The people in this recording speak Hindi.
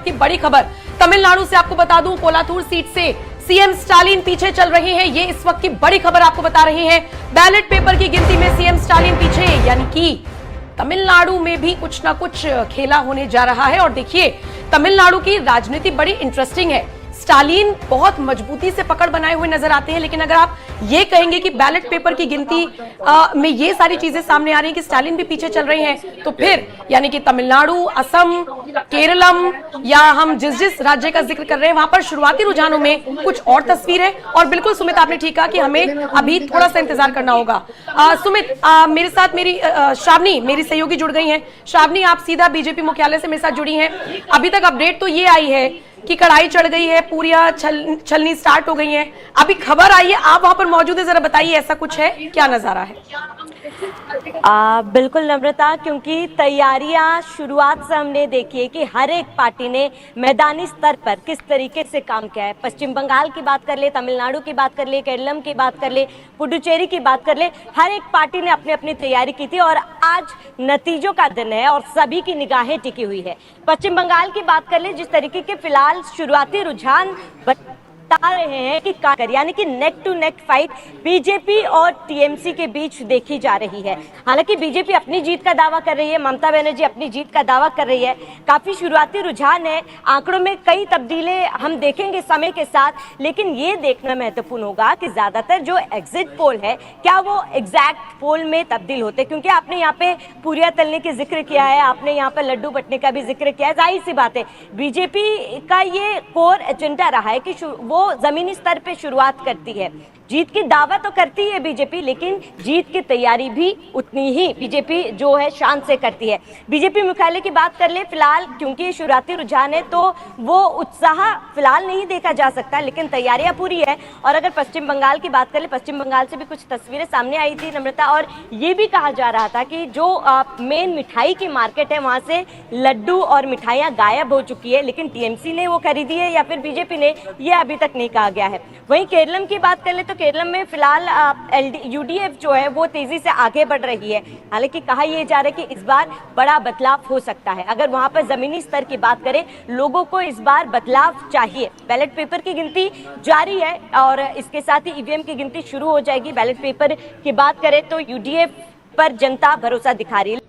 की बड़ी खबर तमिलनाडु से आपको बता दूं, कोलाथूर सीट से सीएम स्टालिन पीछे चल रहे हैं। ये इस वक्त की बड़ी खबर आपको बता रहे हैं। बैलेट पेपर की गिनती में सीएम स्टालिन पीछे, यानी कि तमिलनाडु में भी कुछ ना कुछ खेला होने जा रहा है। और देखिए, तमिलनाडु की राजनीति बड़ी इंटरेस्टिंग है। स्टालिन बहुत मजबूती से पकड़ बनाए हुए नजर आते हैं, लेकिन अगर आप ये कहेंगे कि बैलेट पेपर की गिनती में ये सारी चीजें सामने आ रही हैं कि स्टालिन भी पीछे चल रहे हैं, तो फिर यानी कि तमिलनाडु, असम, केरलम या हम जिस जिस राज्य का जिक्र कर रहे हैं वहां पर शुरुआती रुझानों में कुछ और तस्वीर है। और बिल्कुल सुमित, आपने ठीक कहा कि हमें अभी थोड़ा सा इंतजार करना होगा। सुमित, मेरे साथ मेरी श्रावणी, मेरी सहयोगी जुड़ गई हैं। श्रावणी, आप सीधा बीजेपी मुख्यालय से मेरे साथ जुड़ी हैं। अभी तक अपडेट तो ये आई है कि कड़ाई चढ़ गई है, पूरियां छलनी स्टार्ट हो गई हैं। अभी खबर आई है, आप वहां पर मौजूद है, जरा बताइए ऐसा कुछ है, क्या नजारा है? बिल्कुल नम्रता, क्योंकि तैयारियां शुरुआत से हमने देखी है कि हर एक पार्टी ने मैदानी स्तर पर किस तरीके से काम किया है। पश्चिम बंगाल की बात कर ले, तमिलनाडु की बात कर ले, केरलम की बात कर ले, पुडुचेरी की बात कर ले, हर एक पार्टी ने अपनी अपनी तैयारी की थी और आज नतीजों का दिन है और सभी की निगाहें टिकी हुई है। पश्चिम बंगाल की बात कर ले, जिस तरीके के फिलहाल शुरुआती रुझान बता रहे हैं कि यानी कि neck to neck fight BJP और टीएमसी के बीच देखी जा रही है। हालांकि बीजेपी अपनी जीत का दावा कर रही है, ममता बनर्जी अपनी जीत का दावा कर रही है। काफी शुरुआती रुझान है, आंकड़ों में कई तब्दीलें हम देखेंगे समय के साथ, लेकिन ये देखना महत्वपूर्ण होगा कि ज्यादातर जो एग्जिट पोल है क्या वो एग्जैक्ट पोल में तब्दील होते, क्योंकि आपने यहाँ पे पूरियां तलने की जिक्र किया है, आपने यहाँ पे लड्डू बंटने का भी जिक्र किया है। जाहिर सी बात है, बीजेपी का ये कोर एजेंडा रहा है कि वो जमीनी स्तर पे शुरुआत करती है। जीत की दावा तो करती है बीजेपी, लेकिन जीत की तैयारी भी उतनी ही बीजेपी जो है शान से करती है। बीजेपी मुख्यालय की बात कर ले, फिलहाल क्योंकि शुरुआती रुझान है तो वो उत्साह फिलहाल नहीं देखा जा सकता, लेकिन तैयारियां पूरी है। और अगर पश्चिम बंगाल की बात कर ले, पश्चिम बंगाल से भी कुछ तस्वीरें सामने आई थी नम्रता, और ये भी कहा जा रहा था कि जो मेन मिठाई की मार्केट है वहां से लड्डू और मिठाइयां गायब हो चुकी है, लेकिन टीएमसी ने वो खरीदी है या फिर बीजेपी ने, ये अभी तक नहीं कहा गया है। वहीं केरलम की बात कर ले तो केरलम में फिलहाल यूडीएफ जो है वो तेजी से आगे बढ़ रही है। हालांकि कहा यह जा रहा है कि इस बार बड़ा बदलाव हो सकता है। अगर वहां पर जमीनी स्तर की बात करें, लोगों को इस बार बदलाव चाहिए। बैलेट पेपर की गिनती जारी है और इसके साथ ही ईवीएम की गिनती शुरू हो जाएगी। बैलेट पेपर की बात करें तो यूडीएफ पर जनता भरोसा दिखा रही है।